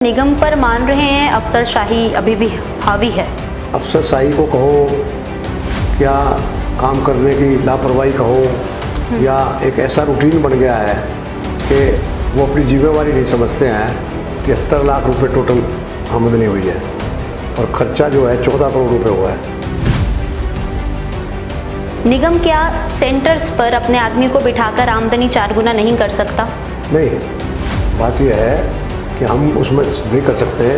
निगम पर मान रहे हैं अफसरशाही अभी भी हावी है। अफसरशाही को कहो या काम करने की लापरवाही कहो या एक ऐसा रूटीन बन गया है कि वो अपनी जिम्मेवारी नहीं समझते हैं। 73 लाख रुपए टोटल आमदनी हुई है और खर्चा जो है 14 करोड़ रुपए हुआ है। निगम क्या सेंटर्स पर अपने आदमी को बिठाकर आमदनी 4 गुना नहीं कर सकता? नहीं, बात यह है कि हम उसमें नहीं कर सकते हैं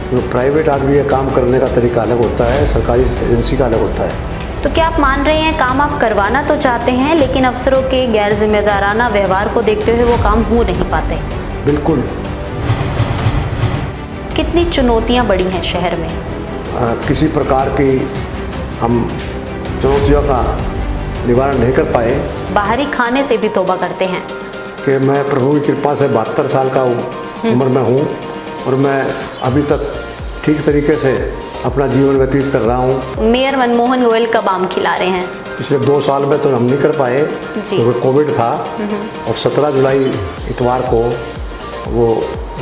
क्योंकि प्राइवेट आदमी का काम करने का तरीका अलग होता है, सरकारी एजेंसी का अलग होता है। तो क्या आप मान रहे हैं काम आप करवाना तो चाहते हैं लेकिन अफसरों के गैर जिम्मेदाराना व्यवहार को देखते हुए वो काम हो नहीं पाते? बिल्कुल। कितनी चुनौतियां बड़ी हैं शहर में? किसी प्रकार की हम चुनौतियों का निवारण नहीं कर पाए। बाहरी खाने से भी तौबा करते हैं कि मैं प्रभु की कृपा से 72 साल का उम्र में हूँ और मैं अभी तक ठीक तरीके से अपना जीवन व्यतीत कर रहा हूँ। मेयर मनमोहन गोयल कब आम खिला रहे हैं? पिछले 2 साल में तो हम नहीं कर पाए क्योंकि कोविड था और 17 जुलाई इतवार को वो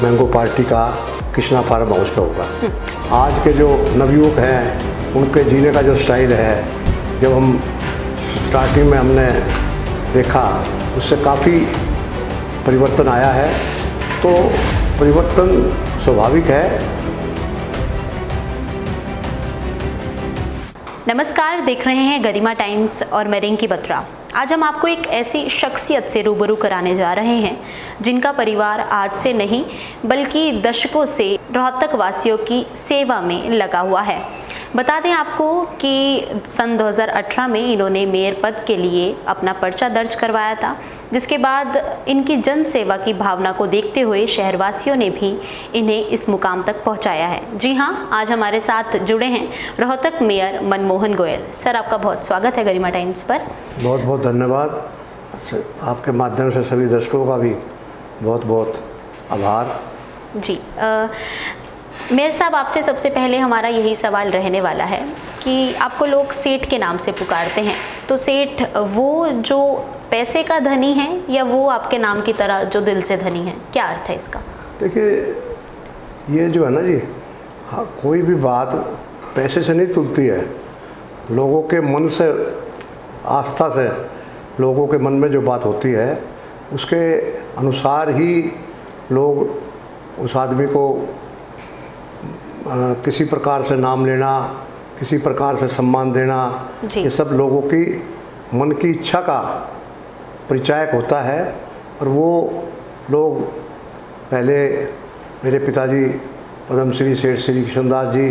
मैंगो पार्टी का कृष्णा फार्म हाउस पे होगा। आज के जो नवयुवक हैं उनके जीने का जो स्टाइल है, जब हम स्टार्टिंग में हमने देखा उससे काफ़ी परिवर्तन आया है। तो परिवर्तन स्वाभाविक है। नमस्कार, देख रहे हैं गरिमा टाइम्स और मैं रिंकी बत्रा। आज हम आपको एक ऐसी शख्सियत से रूबरू कराने जा रहे हैं जिनका परिवार आज से नहीं बल्कि दशकों से रोहतक वासियों की सेवा में लगा हुआ है। बता दें आपको कि सन 2018 में इन्होंने मेयर पद के लिए अपना पर्चा दर्ज करवाया था, जिसके बाद इनकी जन सेवा की भावना को देखते हुए शहरवासियों ने भी इन्हें इस मुकाम तक पहुंचाया है। जी हाँ, आज हमारे साथ जुड़े हैं रोहतक मेयर मनमोहन गोयल। सर, आपका बहुत स्वागत है गरिमा टाइम्स पर। बहुत बहुत धन्यवाद। आपके माध्यम से सभी दर्शकों का भी बहुत बहुत आभार। जी, मेयर साहब, आपसे सबसे पहले हमारा यही सवाल रहने वाला है कि आपको लोग सेठ के नाम से पुकारते हैं, तो सेठ वो जो पैसे का धनी है या वो आपके नाम की तरह जो दिल से धनी है? क्या अर्थ है इसका? देखिए, ये जो है ना जी, हाँ, कोई भी बात पैसे से नहीं तुलती है। लोगों के मन से, आस्था से, लोगों के मन में जो बात होती है उसके अनुसार ही लोग उस आदमी को किसी प्रकार से नाम लेना, किसी प्रकार से सम्मान देना, ये सब लोगों की मन की इच्छा का परिचायक होता है। और वो लोग पहले मेरे पिताजी पद्मश्री सेठ श्री कृष्णदास जी,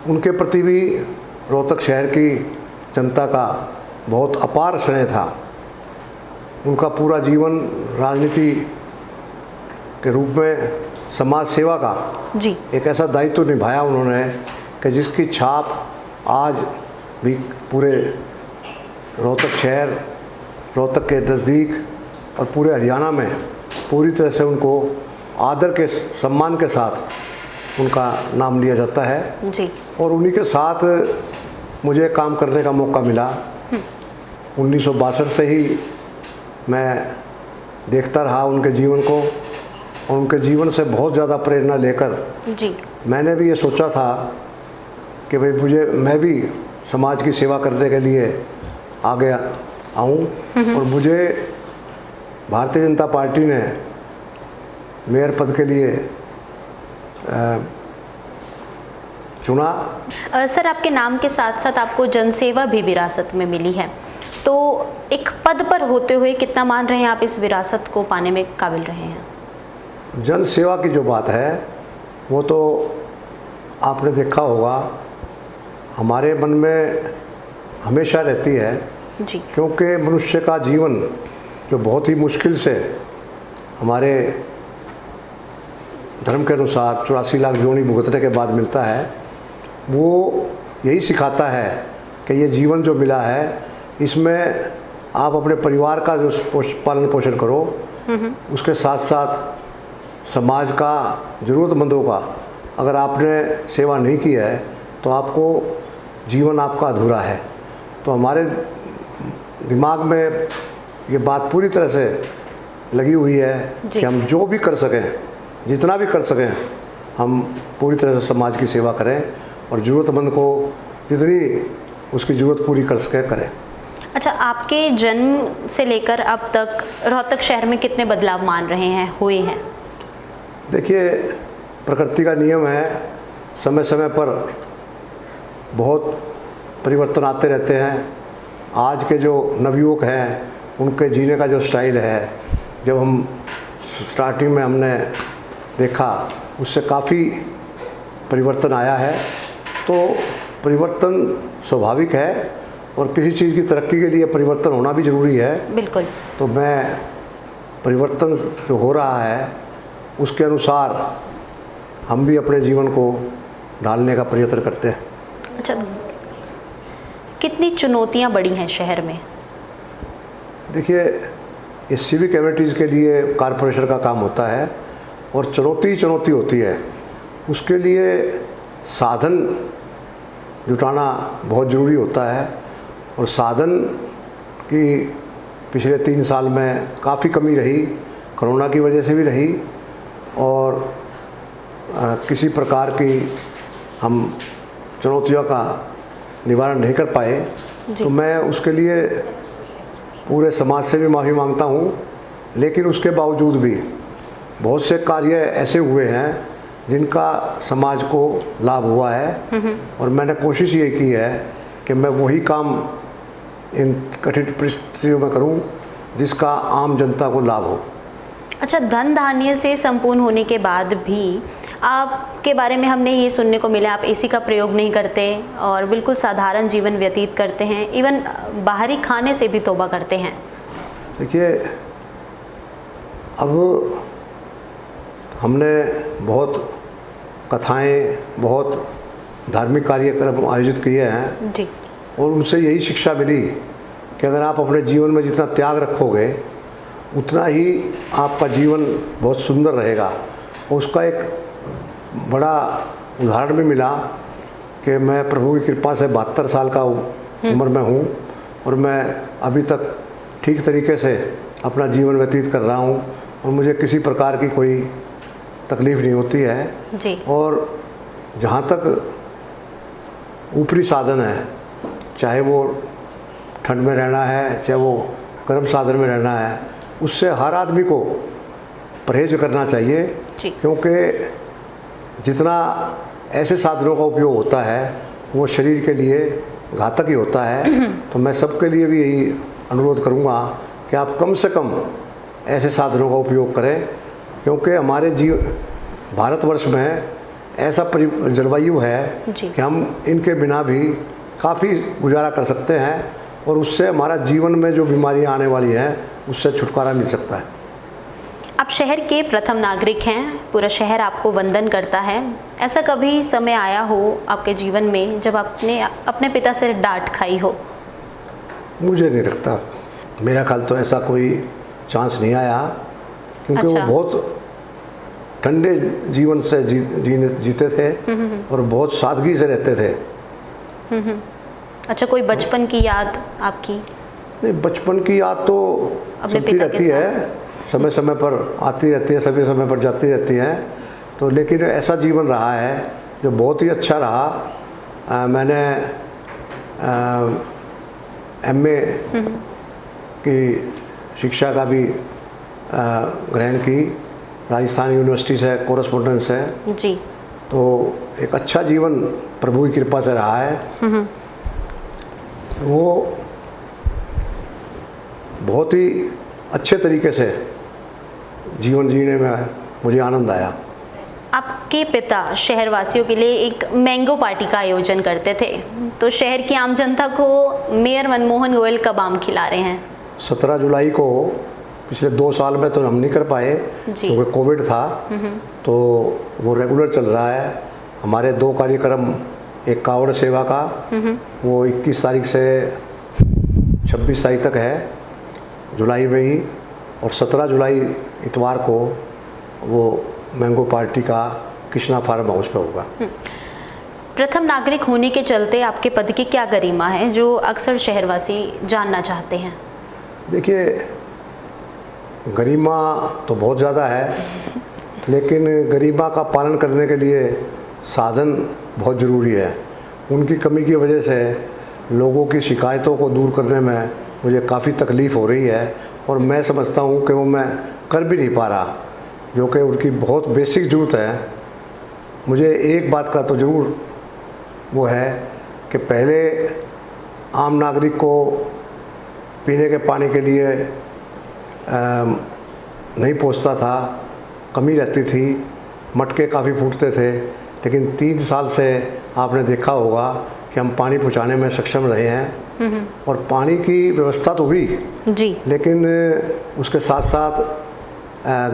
उनके प्रति भी रोहतक शहर की जनता का बहुत अपार स्नेह था। उनका पूरा जीवन राजनीति के रूप में समाज सेवा का एक ऐसा दायित्व निभाया उन्होंने कि जिसकी छाप आज भी पूरे रोहतक शहर, रोहतक के नज़दीक और पूरे हरियाणा में पूरी तरह से उनको आदर के सम्मान के साथ उनका नाम लिया जाता है जी। और उन्हीं के साथ मुझे काम करने का मौका मिला। 1962 से ही मैं देखता रहा उनके जीवन को और उनके जीवन से बहुत ज़्यादा प्रेरणा लेकर जी मैंने भी ये सोचा था कि भाई मैं भी समाज की सेवा करने के लिए आगे आऊँ। और मुझे भारतीय जनता पार्टी ने मेयर पद के लिए चुना। सर, आपके नाम के साथ साथ आपको जनसेवा भी विरासत में मिली है, तो एक पद पर होते हुए कितना मान रहे हैं आप इस विरासत को पाने में काबिल रहे हैं? जन सेवा की जो बात है वो तो आपने देखा होगा, हमारे मन में हमेशा रहती है जी। क्योंकि मनुष्य का जीवन जो बहुत ही मुश्किल से हमारे धर्म के अनुसार 84 लाख जोनी भुगतने के बाद मिलता है, वो यही सिखाता है कि ये जीवन जो मिला है इसमें आप अपने परिवार का जो पालन पोषण करो, उसके साथ साथ समाज का, ज़रूरतमंदों का अगर आपने सेवा नहीं की है तो आपको जीवन आपका अधूरा है। तो हमारे दिमाग में ये बात पूरी तरह से लगी हुई है कि हम जो भी कर सकें, जितना भी कर सकें हम पूरी तरह से समाज की सेवा करें और ज़रूरतमंद को जितनी उसकी ज़रूरत पूरी कर सके करें। अच्छा, आपके जन्म से लेकर अब तक रोहतक शहर में कितने बदलाव मान रहे हैं, हुए हैं? देखिए, प्रकृति का नियम है, समय समय पर बहुत परिवर्तन आते रहते हैं। आज के जो नवयुवक हैं उनके जीने का जो स्टाइल है, जब हम स्टार्टिंग में हमने देखा उससे काफ़ी परिवर्तन आया है। तो परिवर्तन स्वाभाविक है और किसी चीज़ की तरक्की के लिए परिवर्तन होना भी ज़रूरी है। बिल्कुल। तो मैं परिवर्तन जो हो रहा है उसके अनुसार हम भी अपने जीवन को ढालने का प्रयत्न करते हैं। अच्छा, कितनी चुनौतियां बड़ी हैं शहर में? देखिए, ये सिविक एमिनिटीज़ के लिए कॉरपोरेशन का काम होता है और चुनौती ही चुनौती होती है। उसके लिए साधन जुटाना बहुत ज़रूरी होता है और साधन की पिछले 3 साल में काफ़ी कमी रही, कोरोना की वजह से भी रही और किसी प्रकार की हम चुनौतियों का निवारण नहीं कर पाए। तो मैं उसके लिए पूरे समाज से भी माफ़ी मांगता हूँ, लेकिन उसके बावजूद भी बहुत से कार्य ऐसे हुए हैं जिनका समाज को लाभ हुआ है और मैंने कोशिश ये की है कि मैं वही काम इन कठिन परिस्थितियों में करूं जिसका आम जनता को लाभ हो। अच्छा, धन धान्य से संपूर्ण होने के बाद भी आपके बारे में हमने ये सुनने को मिला, आप एसी का प्रयोग नहीं करते और बिल्कुल साधारण जीवन व्यतीत करते हैं, इवन बाहरी खाने से भी तौबा करते हैं। देखिए, अब हमने बहुत कथाएं, बहुत धार्मिक कार्यक्रम आयोजित किए हैं जी। और उनसे यही शिक्षा मिली कि अगर आप अपने जीवन में जितना त्याग रखोगे उतना ही आपका जीवन बहुत सुंदर रहेगा। और उसका एक बड़ा उदाहरण भी मिला कि मैं प्रभु की कृपा से 72 साल का उम्र में हूँ और मैं अभी तक ठीक तरीके से अपना जीवन व्यतीत कर रहा हूँ और मुझे किसी प्रकार की कोई तकलीफ़ नहीं होती है जी। और जहाँ तक ऊपरी साधन है, चाहे वो ठंड में रहना है, चाहे वो गर्म साधन में रहना है, उससे हर आदमी को परहेज करना चाहिए, क्योंकि जितना ऐसे साधनों का उपयोग होता है वो शरीर के लिए घातक ही होता है। तो मैं सबके लिए भी यही अनुरोध करूँगा कि आप कम से कम ऐसे साधनों का उपयोग करें, क्योंकि हमारे भारतवर्ष में ऐसा जलवायु है कि हम इनके बिना भी काफ़ी गुजारा कर सकते हैं और उससे हमारा जीवन में जो बीमारियां आने वाली हैं उससे छुटकारा मिल सकता है। आप शहर के प्रथम नागरिक हैं, पूरा शहर आपको वंदन करता है। ऐसा कभी समय आया हो आपके जीवन में जब आपने अपने पिता से डांट खाई हो? मुझे नहीं लगता, मेरा ख्याल तो ऐसा कोई चांस नहीं आया, क्योंकि वो बहुत ठंडे जीवन से जीते थे और बहुत सादगी से रहते थे। अच्छा, कोई बचपन की याद आपकी? नहीं, बचपन की याद तो चलती रहती है, समय समय पर आती रहती है, सभी समय पर जाती रहती है। तो लेकिन ऐसा जीवन रहा है जो बहुत ही अच्छा रहा। मैंने MA की शिक्षा का भी ग्रहण की, राजस्थान यूनिवर्सिटी से कोरेस्पोंडेंस है जी। तो एक अच्छा जीवन प्रभु की कृपा से रहा है। वो बहुत ही अच्छे तरीके से जीवन जीने में मुझे आनंद आया। आपके पिता शहरवासियों के लिए एक मैंगो पार्टी का आयोजन करते थे, तो शहर की आम जनता को मेयर मनमोहन गोयल कब आम खिला रहे हैं? 17 जुलाई को, पिछले 2 साल में तो हम नहीं कर पाए क्योंकि कोविड था, तो वो रेगुलर चल रहा है। हमारे 2 कार्यक्रम, एक कावड़ सेवा का, वो 21 तारीख से 26 तारीख तक है जुलाई में ही, और 17 जुलाई इतवार को वो मैंगो पार्टी का कृष्णा फार्म हाउस पे होगा। प्रथम नागरिक होने के चलते आपके पद की क्या गरिमा है जो अक्सर शहरवासी जानना चाहते हैं? देखिए, गरिमा तो बहुत ज़्यादा है, लेकिन गरिमा का पालन करने के लिए साधन बहुत ज़रूरी है। उनकी कमी की वजह से लोगों की शिकायतों को दूर करने में मुझे काफ़ी तकलीफ़ हो रही है और मैं समझता हूँ कि वो मैं कर भी नहीं पा रहा, जो कि उनकी बहुत बेसिक ज़रूरत है। मुझे एक बात का तो ज़रूर वो है कि पहले आम नागरिक को पीने के पानी के लिए नहीं पहुंचता था, कमी रहती थी, मटके काफ़ी फूटते थे। लेकिन 3 साल से आपने देखा होगा कि हम पानी पहुंचाने में सक्षम रहे हैं और पानी की व्यवस्था तो हुई जी, लेकिन उसके साथ साथ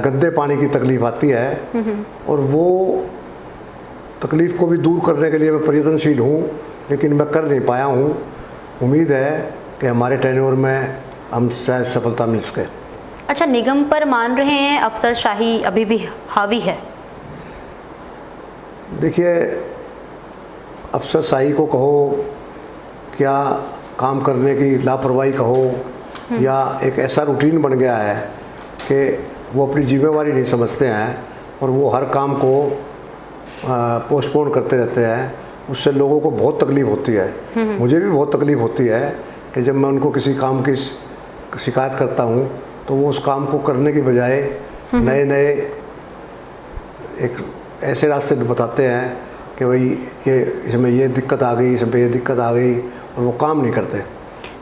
गंदे पानी की तकलीफ़ आती है और वो तकलीफ़ को भी दूर करने के लिए मैं प्रयत्नशील हूँ, लेकिन मैं कर नहीं पाया हूँ। उम्मीद है कि हमारे टेन्योर में हम शायद सफलता मिल सके। अच्छा, निगम पर मान रहे हैं अफसरशाही अभी भी हावी है? देखिए, अफसरशाही को कहो, क्या काम करने की लापरवाही कहो, या एक ऐसा रूटीन बन गया है कि वो अपनी जिम्मेवारी नहीं समझते हैं और वो हर काम को पोस्टपोन करते रहते हैं। उससे लोगों को बहुत तकलीफ़ होती है। मुझे भी बहुत तकलीफ़ होती है कि जब मैं उनको किसी काम की शिकायत करता हूँ तो वो उस काम को करने की बजाय नए नए एक ऐसे रास्ते बताते हैं कि भाई ये इसमें ये दिक्कत आ गई, इसमें ये दिक्कत आ गई, और वो काम नहीं करते।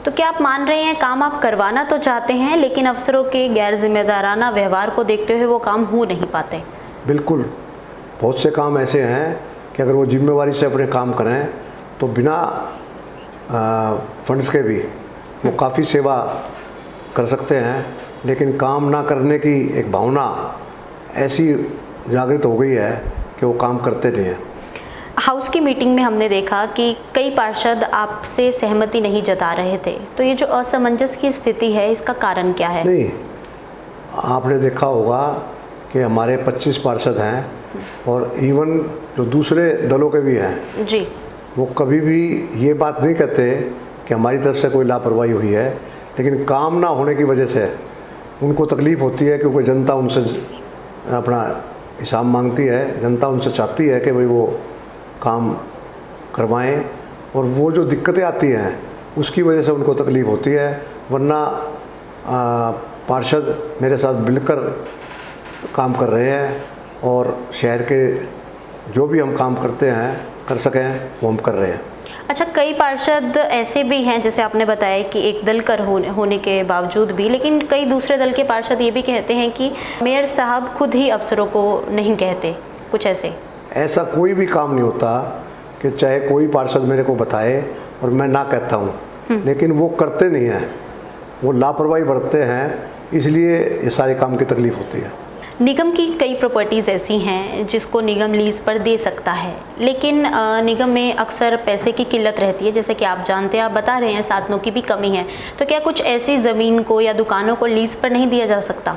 तो क्या आप मान रहे हैं काम आप करवाना तो चाहते हैं लेकिन अफसरों के गैर जिम्मेदाराना व्यवहार को देखते हुए वो काम हो नहीं पाते? बिल्कुल, बहुत से काम ऐसे हैं कि अगर वो जिम्मेवारी से अपने काम करें तो बिना फंड्स के भी वो काफ़ी सेवा कर सकते हैं, लेकिन काम ना करने की एक भावना ऐसी जागृत हो गई है कि वो काम करते नहीं हैं। हाउस की मीटिंग में हमने देखा कि कई पार्षद आपसे सहमति नहीं जता रहे थे, तो ये जो असमंजस की स्थिति है इसका कारण क्या है? नहीं, आपने देखा होगा कि हमारे 25 पार्षद हैं और इवन जो दूसरे दलों के भी हैं जी, वो कभी भी ये बात नहीं कहते कि हमारी तरफ से कोई लापरवाही हुई है, लेकिन काम ना होने की वजह से उनको तकलीफ़ होती है, क्योंकि जनता उनसे अपना हिसाब मांगती है, जनता उनसे चाहती है कि भाई वो काम करवाएं, और वो जो दिक्कतें आती हैं उसकी वजह से उनको तकलीफ़ होती है। वरना पार्षद मेरे साथ मिलकर काम कर रहे हैं और शहर के जो भी हम काम करते हैं कर सकें वो हम कर रहे हैं। अच्छा, कई पार्षद ऐसे भी हैं जैसे आपने बताया कि एक दल कर होने के बावजूद भी, लेकिन कई दूसरे दल के पार्षद ये भी कहते हैं कि मेयर साहब खुद ही अफसरों को नहीं कहते, कुछ ऐसा कोई भी काम नहीं होता कि चाहे कोई पार्षद मेरे को बताए और मैं ना कहता हूँ, लेकिन वो करते नहीं हैं, वो लापरवाही बरतते हैं, इसलिए ये सारे काम की तकलीफ़ होती है। निगम की कई प्रॉपर्टीज़ ऐसी हैं जिसको निगम लीज़ पर दे सकता है, लेकिन निगम में अक्सर पैसे की किल्लत रहती है, जैसे कि आप जानते हैं, आप बता रहे हैं साधनों की भी कमी है, तो क्या कुछ ऐसी ज़मीन को या दुकानों को लीज़ पर नहीं दिया जा सकता?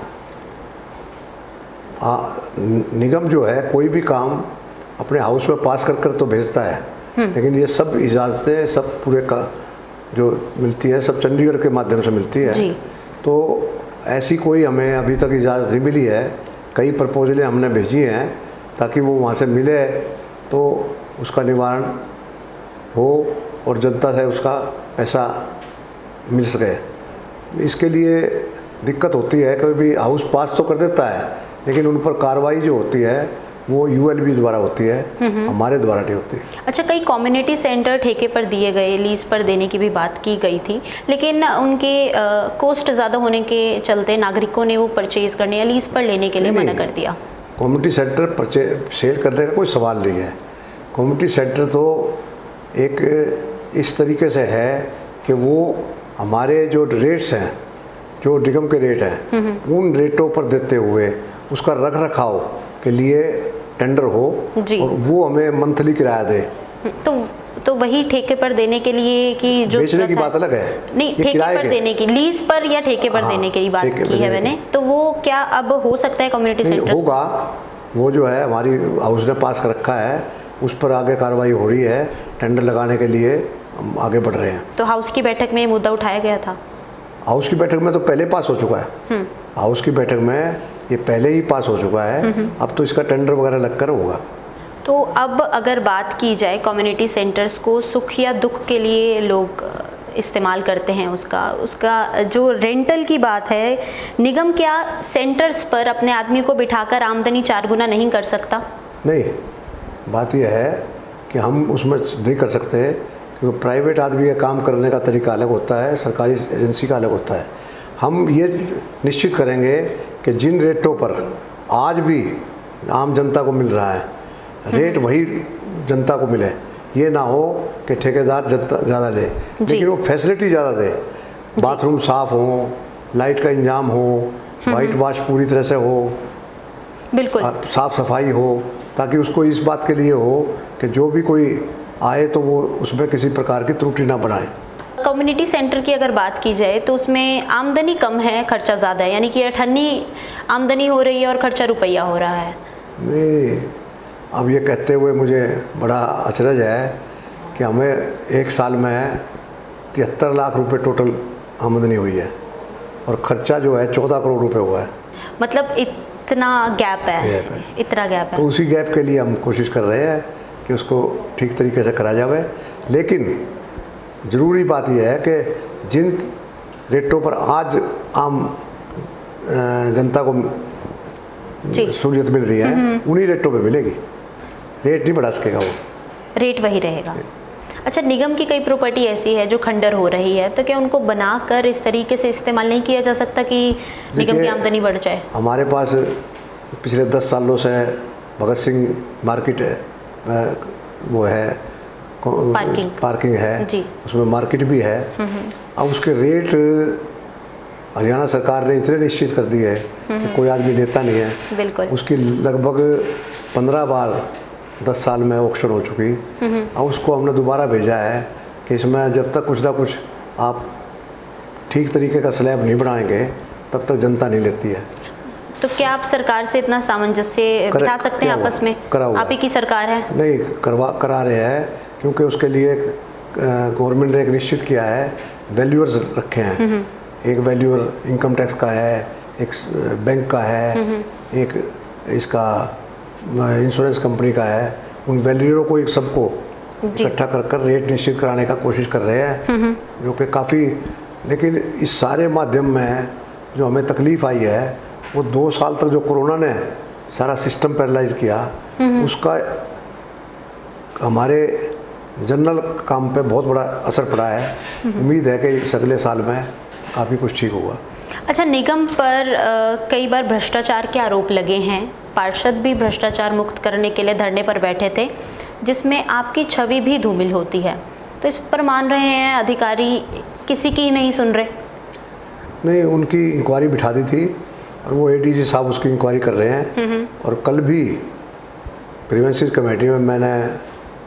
निगम जो है कोई भी काम अपने हाउस में पास कर तो भेजता है, लेकिन ये सब इजाज़तें सब पूरे का जो मिलती है सब चंडीगढ़ के माध्यम से मिलती है जी। तो ऐसी कोई हमें अभी तक इजाज़त नहीं मिली है। कई प्रपोजलें हमने भेजी हैं ताकि वो वहाँ से मिले तो उसका निवारण हो और जनता से उसका पैसा मिल सके। इसके लिए दिक्कत होती है, कभी भी हाउस पास तो कर देता है लेकिन उन पर कार्रवाई जो होती है वो यूएलबी द्वारा होती है, हमारे द्वारा नहीं होती। अच्छा, कई कम्युनिटी सेंटर ठेके पर दिए गए, लीज़ पर देने की भी बात की गई थी, लेकिन उनके कॉस्ट ज़्यादा होने के चलते नागरिकों ने वो परचेज़ करने या लीज़ पर लेने के लिए मना कर दिया। कम्युनिटी सेंटर सेल करने का कोई सवाल नहीं है। कम्युनिटी सेंटर तो एक इस तरीके से है कि वो हमारे जो रेट्स हैं, जो निगम के रेट हैं, उन रेटों पर देते हुए उसका रख रखाव के लिए टेंडर हो और वो हमें मंथली किराया दे। तो वही ठेके पर देने के लिए कि जो बेचने की बात अलग है, नहीं, ठेके पर देने की, लीज पर या ठेके पर देने की बात की है मैंने, तो वो क्या अब हो सकता है कम्युनिटी सेंटर? होगा, वो जो है हमारी हाउस ने पास कर रखा है, उस पर आगे कार्रवाई हो रही है, टेंडर लगाने के लिए हम आगे बढ़ रहे हैं। तो हाउस की बैठक में मुद्दा उठाया गया था? हाउस की बैठक में तो पहले पास हो चुका है। हाउस की बैठक में ये पहले ही पास हो चुका है, अब तो इसका टेंडर वगैरह लगकर होगा। तो अब अगर बात की जाए कम्युनिटी सेंटर्स को सुख या दुख के लिए लोग इस्तेमाल करते हैं, उसका जो रेंटल की बात है, निगम क्या सेंटर्स पर अपने आदमी को बिठाकर आमदनी 4 गुना नहीं कर सकता? नहीं, बात यह है कि हम उसमें नहीं कर सकते, क्योंकि प्राइवेट आदमी का काम करने का तरीका अलग होता है, सरकारी एजेंसी का अलग होता है। हम ये निश्चित करेंगे कि जिन रेटों पर आज भी आम जनता को मिल रहा है, रेट वही जनता को मिले। ये ना हो कि ठेकेदार ज़्यादा ले, लेकिन वो फैसिलिटी ज़्यादा दे, बाथरूम साफ़ हो, लाइट का इंतजाम हो, वाइट वॉश पूरी तरह से हो, बिल्कुल साफ़ सफाई हो, ताकि उसको इस बात के लिए हो कि जो भी कोई आए तो वो उसमें किसी प्रकार की त्रुटि ना बनाए। कम्युनिटी सेंटर की अगर बात की जाए तो उसमें आमदनी कम है, खर्चा ज़्यादा है, यानी कि 98 आमदनी हो रही है और खर्चा रुपया हो रहा है। नहीं, अब ये कहते हुए मुझे बड़ा अचरज है कि हमें एक साल में 73 लाख रुपए टोटल आमदनी हुई है और ख़र्चा जो है 14 करोड़ रुपए हुआ है। मतलब इतना गैप है। इतना गैप है। तो उसी गैप के लिए हम कोशिश कर रहे हैं कि उसको ठीक तरीके से करा जाए, लेकिन ज़रूरी बात यह है कि जिन रेटों पर आज आम जनता को सहूलियत मिल रही है, उन्हीं रेटों पे मिलेगी, रेट नहीं बढ़ा सकेगा वो, रेट वही रहेगा। अच्छा, निगम की कई प्रॉपर्टी ऐसी है जो खंडर हो रही है, तो क्या उनको बनाकर इस तरीके से इस्तेमाल नहीं किया जा सकता कि निगम की आमदनी बढ़ जाए? हमारे पास पिछले 10 सालों से भगत सिंह मार्केट वो है, पार्किंग है जी। उसमें मार्केट भी है। अब उसके रेट हरियाणा सरकार ने इतने निश्चित कर दिए है कि कोई आदमी लेता नहीं है। बिल्कुल। उसकी लगभग 15 बार 10 साल में ऑक्शन हो चुकी। अब उसको हमने दोबारा भेजा है कि इसमें जब तक कुछ ना कुछ आप ठीक तरीके का स्लैब नहीं बनाएंगे तब तक जनता नहीं लेती है। तो क्या आप सरकार से इतना सामंजस्य बिठा सकते हैं आपस में? आप ही की सरकार है। नहीं, करा रहे हैं, क्योंकि उसके लिए गवर्नमेंट ने एक निश्चित किया है, वैल्यूअर्स रखे हैं। एक वैल्यूअर इनकम टैक्स का है, एक बैंक का है, एक इसका इंश्योरेंस कंपनी का है। उन वैल्यूअरों को एक सबको इकट्ठा कर रेट निश्चित कराने का कोशिश कर रहे हैं, जो कि काफ़ी, लेकिन इस सारे माध्यम में जो हमें तकलीफ़ आई है वो 2 साल तक जो कोरोना ने सारा सिस्टम पैरालाइज किया, उसका हमारे जनरल काम पे बहुत बड़ा असर पड़ा है। उम्मीद है कि इस अगले साल में काफ़ी कुछ ठीक होगा। अच्छा, निगम पर कई बार भ्रष्टाचार के आरोप लगे हैं। पार्षद भी भ्रष्टाचार मुक्त करने के लिए धरने पर बैठे थे, जिसमें आपकी छवि भी धूमिल होती है, तो इस पर मान रहे हैं अधिकारी किसी की नहीं सुन रहे? नहीं, उनकी इंक्वायरी बिठा दी थी और वो एडीजी साहब उसकी इंक्वायरी कर रहे हैं। और कल भी ग्रीवेंसेस कमेटी में मैंने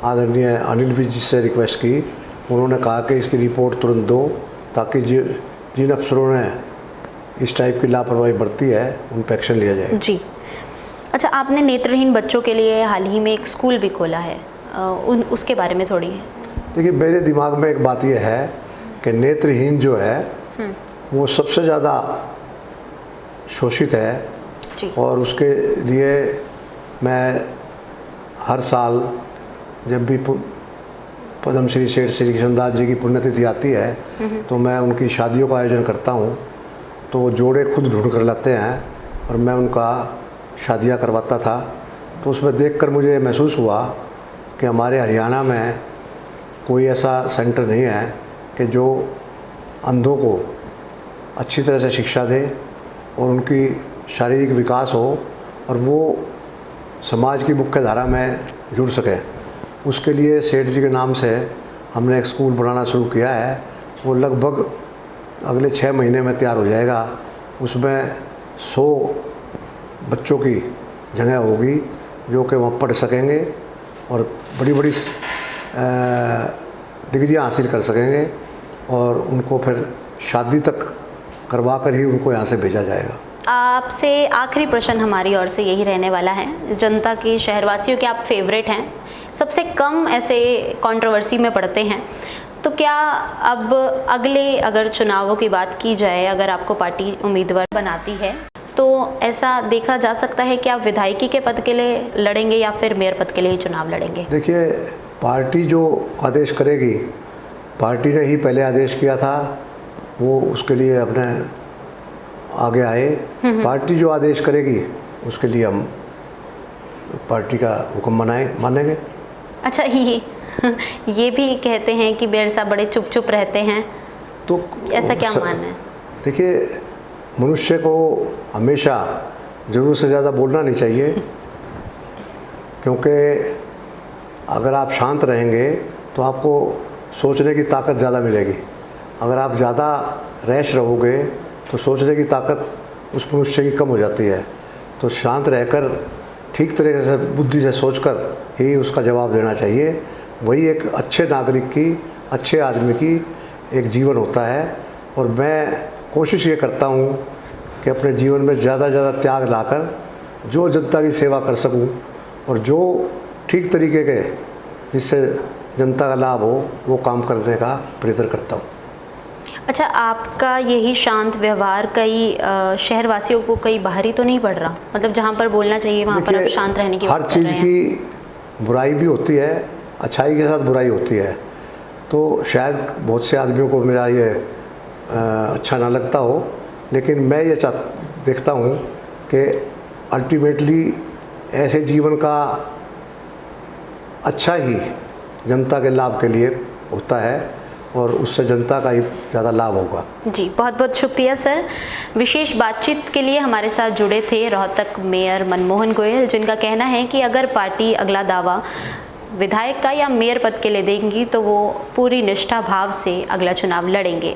आदरणीय अनिल विज जी से रिक्वेस्ट की, उन्होंने कहा कि इसकी रिपोर्ट तुरंत दो, ताकि जिन अफसरों ने इस टाइप की लापरवाही बरती है उन पर एक्शन लिया जाए। जी। अच्छा, आपने नेत्रहीन बच्चों के लिए हाल ही में एक स्कूल भी खोला है, उसके बारे में थोड़ी है। देखिए, मेरे दिमाग में एक बात यह है कि नेत्रहीन जो है वो सबसे ज़्यादा शोषित है जी। और उसके लिए मैं हर साल जब भी पद्मश्री सेठ श्री कृष्णदास जी की पुण्यतिथि आती है तो मैं उनकी शादियों का आयोजन करता हूँ। तो वो जोड़े खुद ढूंढ कर लाते हैं और मैं उनका शादियाँ करवाता था। तो उसमें देखकर मुझे महसूस हुआ कि हमारे हरियाणा में कोई ऐसा सेंटर नहीं है कि जो अंधों को अच्छी तरह से शिक्षा दे और उनकी शारीरिक विकास हो और वो समाज की मुख्य धारा में जुड़ सके। उसके लिए सेठ जी के नाम से हमने एक स्कूल बनाना शुरू किया है। वो लगभग अगले 6 महीने में तैयार हो जाएगा। उसमें 100 बच्चों की जगह होगी जो कि वहाँ पढ़ सकेंगे और बड़ी बड़ी डिग्रियाँ हासिल कर सकेंगे और उनको फिर शादी तक करवा कर ही उनको यहाँ से भेजा जाएगा। आपसे आखिरी प्रश्न हमारी ओर से यही रहने वाला है। जनता की, शहरवासियों के आप फेवरेट हैं, सबसे कम ऐसे कंट्रोवर्सी में पड़ते हैं, तो क्या अब अगले अगर चुनावों की बात की जाए, अगर आपको पार्टी उम्मीदवार बनाती है तो ऐसा देखा जा सकता है कि आप विधायकी के पद के लिए लड़ेंगे या फिर मेयर पद के लिए ही चुनाव लड़ेंगे? देखिए, पार्टी जो आदेश करेगी, पार्टी ने ही पहले आदेश किया था, वो उसके लिए अपने आगे आए। पार्टी जो आदेश करेगी उसके लिए हम पार्टी का हुक्म मानेंगे। अच्छा, ये भी कहते हैं कि मेयर साहब बड़े चुप चुप रहते हैं, तो ऐसा क्या मानना है? देखिए, मनुष्य को हमेशा ज़रूरत से ज़्यादा बोलना नहीं चाहिए, क्योंकि अगर आप शांत रहेंगे तो आपको सोचने की ताकत ज़्यादा मिलेगी। अगर आप ज़्यादा रैश रहोगे तो सोचने की ताकत उस मनुष्य की कम हो जाती है। तो शांत रहकर ठीक तरीके से बुद्धि से सोचकर ही उसका जवाब देना चाहिए। वही एक अच्छे नागरिक की, अच्छे आदमी की एक जीवन होता है। और मैं कोशिश ये करता हूँ कि अपने जीवन में ज़्यादा ज़्यादा त्याग लाकर जो जनता की सेवा कर सकूँ और जो ठीक तरीके के जिससे जनता का लाभ हो वो काम करने का प्रयत्न करता हूँ। अच्छा, आपका यही शांत व्यवहार कई शहरवासियों को कई भारी तो नहीं पड़ रहा? मतलब जहाँ पर बोलना चाहिए वहाँ पर आप शांत रहने की हर बात कर चीज़ रहे हैं। की बुराई भी होती है, अच्छाई के साथ बुराई होती है। तो शायद बहुत से आदमियों को मेरा ये अच्छा ना लगता हो, लेकिन मैं ये देखता हूँ कि अल्टीमेटली ऐसे जीवन का अच्छा ही जनता के लाभ के लिए होता है और उससे जनता का ही ज़्यादा लाभ होगा। जी, बहुत बहुत शुक्रिया सर। विशेष बातचीत के लिए हमारे साथ जुड़े थे रोहतक मेयर मनमोहन गोयल, जिनका कहना है कि अगर पार्टी अगला दावा विधायक का या मेयर पद के लिए देंगी तो वो पूरी निष्ठा भाव से अगला चुनाव लड़ेंगे।